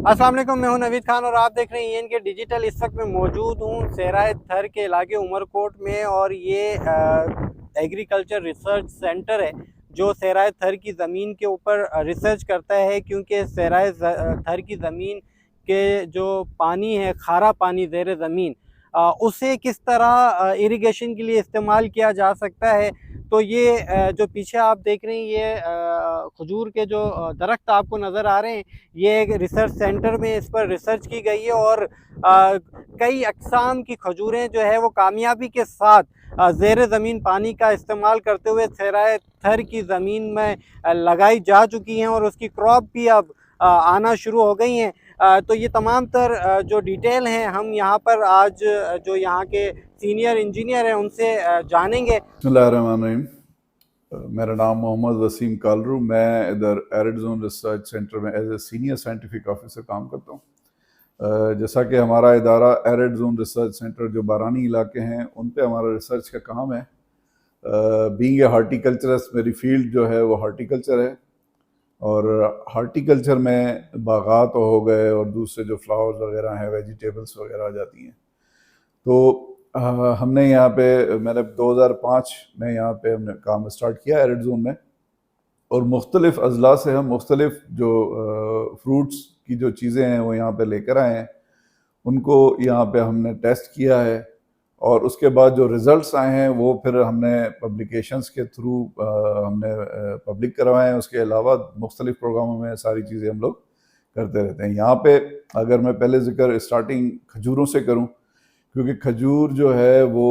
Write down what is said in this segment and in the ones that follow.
अस्सलाम वालेकुम, मैं हूं नवीद खान और आप देख रहे हैं के डिजिटल। इस वक्त मैं मौजूद हूं सेराय थर के इलाके उमरकोट में और ये एग्रीकल्चर रिसर्च सेंटर है जो सेराय थर की ज़मीन के ऊपर रिसर्च करता है, क्योंकि सेराय थर की ज़मीन के जो पानी है, खारा पानी ज़ेर ज़मीन, उसे किस तरह इरिगेशन के लिए इस्तेमाल किया जा सकता है। तो ये जो पीछे आप देख रहे हैं, ये खजूर के जो दरख्त आपको नज़र आ रहे हैं, ये एक रिसर्च सेंटर में इस पर रिसर्च की गई है और कई अक़साम की खजूरें जो है वो कामयाबी के साथ ज़ेर ज़मीन पानी का इस्तेमाल करते हुए सेराय थर की ज़मीन में लगाई जा चुकी हैं और उसकी क्रॉप भी अब आना शुरू हो गई हैं। तो ये तमाम तर जो डिटेल हैं हम यहाँ पर आज जो यहाँ के सीनियर इंजीनियर हैं उनसे जानेंगे। बिस्मिल्लाहिर्रहमानिर्रहीम। मेरा नाम मोहम्मद वसीम कालरू। मैं इधर एरिड जोन रिसर्च सेंटर में as a senior scientific officer काम करता हूँ। जैसा कि हमारा इदारा एरिड जोन रिसर्च सेंटर जो बारानी इलाके हैं उन पे हमारा रिसर्च का काम है। बीइंग ए हार्टिकल्चरस्ट, मेरी फील्ड जो है वो हार्टिकल्चर है और हार्टिकल्चर में बागात हो गए और दूसरे जो फ्लावर्स वगैरह हैं, वेजिटेबल्स वगैरह आ जाती हैं। तो हमने यहाँ पे, मैंने 2005 में यहाँ पे हमने काम स्टार्ट किया एरिड जोन में और मुख्तलिफ अजला से हम मुख्तलिफ जो फ्रूट्स की जो चीज़ें हैं वो यहाँ पे लेकर आए हैं, उनको यहाँ पे हमने टेस्ट किया है और उसके बाद जो रिज़ल्ट्स आए हैं वो फिर हमने पब्लिकेशंस के थ्रू हमने पब्लिक करवाए हैं। उसके अलावा मुख्तलिफ प्रोग्रामों में सारी चीज़ें हम लोग करते रहते हैं। यहाँ पे अगर मैं पहले ज़िक्र स्टार्टिंग खजूरों से करूँ, क्योंकि खजूर जो है वो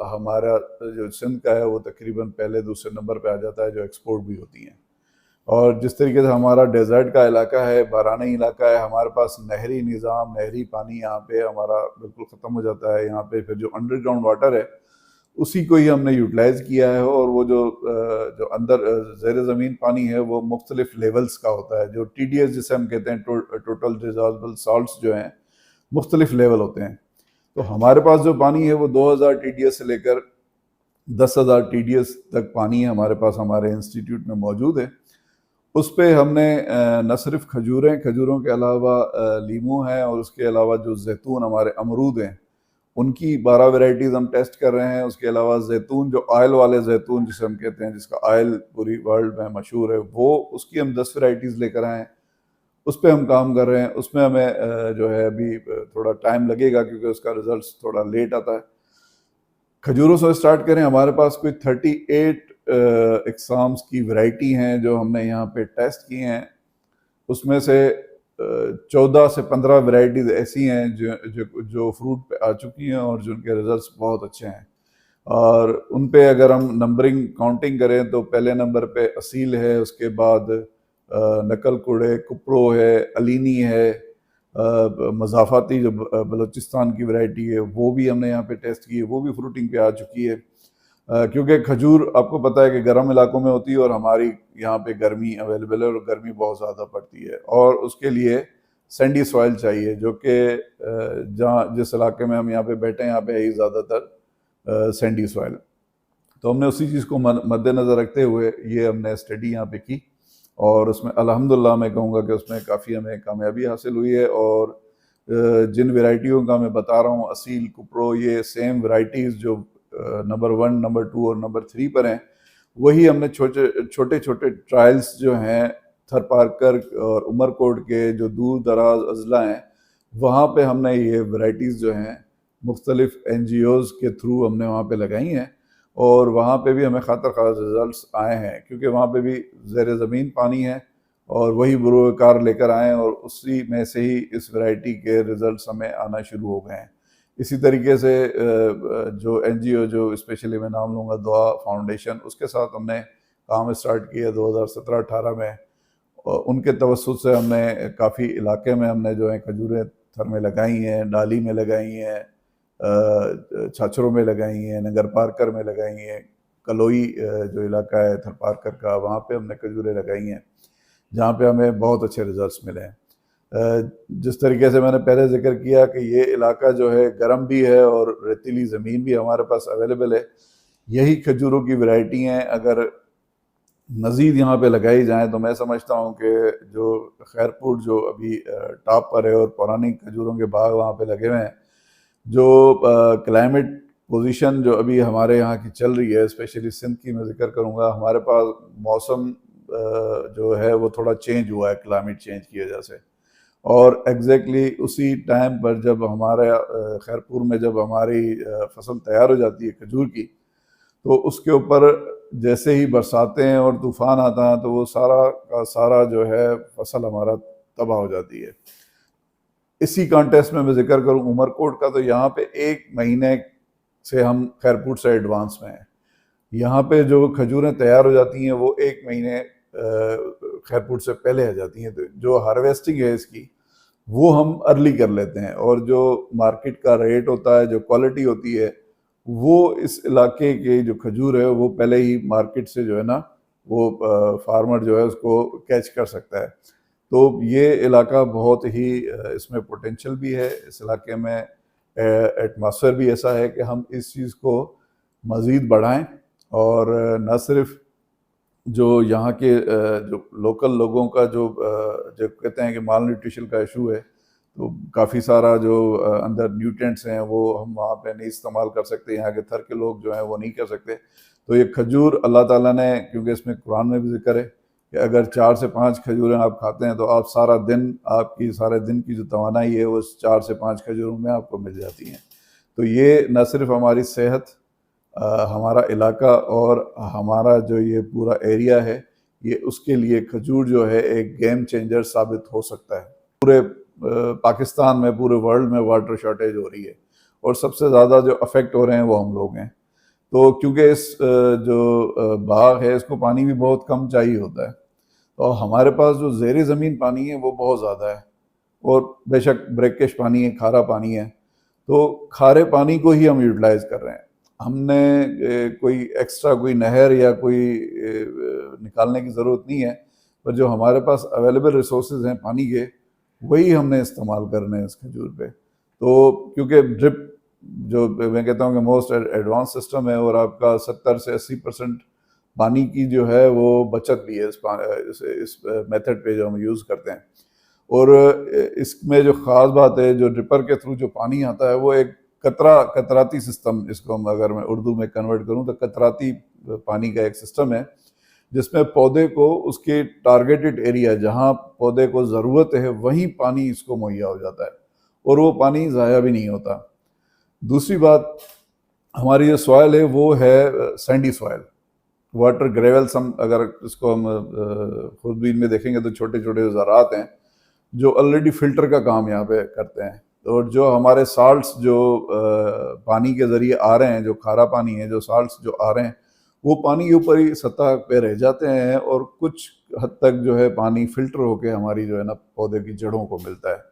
हमारा जो सिंध का है वो तकरीबन पहले दूसरे नंबर पे आ जाता है, जो एक्सपोर्ट भी होती हैं। और जिस तरीके से हमारा डेजर्ट का इलाका है, बारानी इलाका है, हमारे पास नहरी निज़ाम, नहरी पानी यहाँ पे हमारा बिल्कुल ख़त्म हो जाता है। यहाँ पे फिर जो अंडरग्राउंड वाटर है उसी को ही हमने यूटिलाइज़ किया है और वो जो अंदर ज़ेर ज़मीन पानी है वो मुख्तलिफ लेवल्स का होता है। जो TDS जिसे हम कहते हैं, टोटल डिसॉल्वेबल सॉल्ट्स जो हैं, मुख्तलिफ लेवल होते हैं। तो हमारे पास जो पानी है वो 2000 TDS से लेकर 10,000 TDS तक पानी है हमारे पास, हमारे इंस्टीट्यूट में मौजूद है। उस पे हमने न सिर्फ खजूरों के अलावा लीमू हैं और उसके अलावा जो जैतून, हमारे अमरूद हैं, उनकी 12 वैरायटीज़ हम टेस्ट कर रहे हैं। उसके अलावा जैतून, जो ऑयल वाले जैतून जिसे हम कहते हैं, जिसका ऑयल पूरी वर्ल्ड में मशहूर है, वो उसकी हम 10 वैरायटीज़ लेकर आए हैं। उस पर हम काम कर रहे हैं। उसमें हमें जो है अभी थोड़ा टाइम लगेगा क्योंकि उसका रिजल्ट थोड़ा लेट आता है। खजूरों से स्टार्ट करें, हमारे पास कोई 38 एग्जाम्स की वैरायटी हैं जो हमने यहाँ पे टेस्ट की हैं। उसमें से 14 से 15 वैरायटीज़ ऐसी हैं जो फ्रूट पे आ चुकी हैं और जिनके रिजल्ट्स बहुत अच्छे हैं। और उन पे अगर हम नंबरिंग काउंटिंग करें तो पहले नंबर पे असील है, उसके बाद नकल कुड़े, कुप्रो है, अलीनी है, मज़ाफ़ाती जो बलूचिस्तान की वैरायटी है वो भी हमने यहाँ पे टेस्ट की है, वो भी फ्रूटिंग पे आ चुकी है। क्योंकि खजूर आपको पता है कि गर्म इलाकों में होती है और हमारी यहाँ पे गर्मी अवेलेबल है और गर्मी बहुत ज़्यादा पड़ती है और उसके लिए सैंडी सॉइल चाहिए, जो कि जहाँ जिस इलाके में हम यहाँ पे बैठे हैं यहाँ पे है ही ज़्यादातर सैंडी सॉइल। तो हमने उसी चीज़ को मद्देनज़र रखते हुए ये हमने स्टडी यहाँ पे की और उसमें अल्हम्दुलिल्लाह मैं कहूँगा कि उसमें काफ़ी हमें कामयाबी हासिल हुई है। और जिन वैरायटियों का मैं बता रहा हूँ, असील, कुप्रो, ये सेम वैरायटीज़ जो नंबर 1, नंबर 2 और नंबर 3 पर हैं, वही हमने छोटे छोटे ट्रायल्स जो हैं थर पारकर और उमरकोट के जो दूर दराज अजला हैं, वहाँ पे हमने ये वैरायटीज़ जो हैं मुख्तलिफ NGOs के थ्रू हमने वहाँ पे लगाई हैं और वहाँ पे भी हमें खातर खास रिजल्ट्स आए हैं, क्योंकि वहाँ पे भी ज़ेर ज़मीन पानी है और वही बुरोकार लेकर आए और उसी में से ही इस वैरायटी के रिजल्ट्स हमें आना शुरू हो गए हैं। इसी तरीके से जो NGO, जो स्पेशली मैं नाम लूँगा, दुआ फाउंडेशन, उसके साथ हमने काम स्टार्ट किया 2017-18 में और उनके तवस्सुत से हमने काफ़ी इलाके में हमने जो है खजूरें थर में लगाई हैं, डाली में लगाई हैं, छाछरों में लगाई हैं, नगर पारकर में लगाई हैं, कलोई जो इलाका है थर पारकर का, वहाँ पे हमने खजूरें लगाई हैं, जहाँ पे हमें बहुत अच्छे रिजल्ट्स मिले हैं। जिस तरीके से मैंने पहले जिक्र किया कि ये इलाका जो है गर्म भी है और रेतीली ज़मीन भी हमारे पास अवेलेबल है। यही खजूरों की वैरायटी हैं। अगर मज़ीद यहाँ पे लगाई जाएँ तो मैं समझता हूँ कि जो खैरपुर जो अभी टॉप पर है और पुरानी खजूरों के बाग वहाँ पे लगे हुए हैं, जो क्लाइमेट पोजीशन जो अभी हमारे यहाँ की चल रही है, स्पेशली सिंध की मैं जिक्र करूँगा, हमारे पास मौसम जो है वो थोड़ा चेंज हुआ है क्लाइमेट चेंज की वजह से। और एग्जैक्टली उसी टाइम पर जब हमारे खैरपुर में जब हमारी फसल तैयार हो जाती है खजूर की, तो उसके ऊपर जैसे ही बरसातें और तूफान आता है तो वो सारा का सारा जो है फसल हमारा तबाह हो जाती है। इसी कॉन्टेस्ट में मैं जिक्र करूं उमरकोट का, तो यहाँ पे 1 महीने से हम खैरपुर से एडवांस में हैं। यहाँ पे जो खजूरें तैयार हो जाती हैं वो 1 महीने खैरपुर से पहले आ जाती हैं। तो जो हार्वेस्टिंग है इसकी वो हम अर्ली कर लेते हैं, और जो मार्केट का रेट होता है, जो क्वालिटी होती है, वो इस इलाके के जो खजूर है वो पहले ही मार्केट से जो है ना वो फार्मर जो है उसको कैच कर सकता है। तो ये इलाका बहुत ही इसमें पोटेंशियल भी है। इस इलाके में एटमॉस्फेयर भी ऐसा है कि हम इस चीज़ को मज़ीद बढ़ाएं, और न सिर्फ जो यहाँ के जो लोकल लोगों का जो कहते हैं कि माल न्यूट्रिशन का इशू है, तो काफ़ी सारा जो अंदर न्यूट्रिएंट्स हैं वो हम वहाँ पे नहीं इस्तेमाल कर सकते, यहाँ के थर के लोग जो हैं वो नहीं कर सकते। तो ये खजूर अल्लाह ताला ने, क्योंकि इसमें कुरान में भी जिक्र है कि अगर 4 से 5 खजूरें आप खाते हैं तो आप सारा दिन, आपकी सारे दिन की जो तवानाई है वो 4 से 5 खजूरों में आपको मिल जाती हैं। तो ये न सिर्फ हमारी सेहत, हमारा इलाका और हमारा जो ये पूरा एरिया है, ये उसके लिए खजूर जो है एक गेम चेंजर साबित हो सकता है। पूरे पाकिस्तान में, पूरे वर्ल्ड में वाटर शॉर्टेज हो रही है, और सबसे ज़्यादा जो अफेक्ट हो रहे हैं वो हम लोग हैं। तो क्योंकि इस जो बाग है इसको पानी भी बहुत कम चाहिए होता है, तो हमारे पास जो ज़ेर ज़मीन पानी है वो बहुत ज़्यादा है, और बेशक ब्रेकिश पानी है, खारा पानी है। तो खारे पानी को ही हम यूटिलाइज कर रहे हैं। हमने कोई एक्स्ट्रा कोई नहर या कोई निकालने की ज़रूरत नहीं है, पर जो हमारे पास अवेलेबल रिसोर्सेज हैं पानी के, वही हमने इस्तेमाल करने हैं इस खजूर पे। तो क्योंकि ड्रिप जो मैं कहता हूँ कि मोस्ट एडवांस सिस्टम है, और आपका 70 से 80% पानी की जो है वो बचत भी है इस मेथड पे जो हम यूज़ करते हैं। और इसमें जो ख़ास बात है, जो ड्रिपर के थ्रू जो पानी आता है वो एक कतराती सिस्टम, इसको हम अगर मैं उर्दू में कन्वर्ट करूँ तो कतराती पानी का एक सिस्टम है, जिसमें पौधे को उसके टारगेटेड एरिया जहाँ पौधे को ज़रूरत है वहीं पानी इसको मुहैया हो जाता है, और वो पानी ज़ाया भी नहीं होता। दूसरी बात, हमारी जो सॉयल है वो है सैंडी सॉयल, वाटर ग्रेवल सम, अगर इसको हम खुदबीन में देखेंगे तो छोटे छोटे ज़रात हैं जो ऑलरेडी फ़िल्टर का काम यहाँ पे करते हैं। और जो हमारे साल्ट्स जो पानी के ज़रिए आ रहे हैं, जो खारा पानी है, जो साल्ट्स जो आ रहे हैं, वो पानी के ऊपर ही सतह पे रह जाते हैं, और कुछ हद तक जो है पानी फ़िल्टर होके हमारी जो है ना पौधे की जड़ों को मिलता है।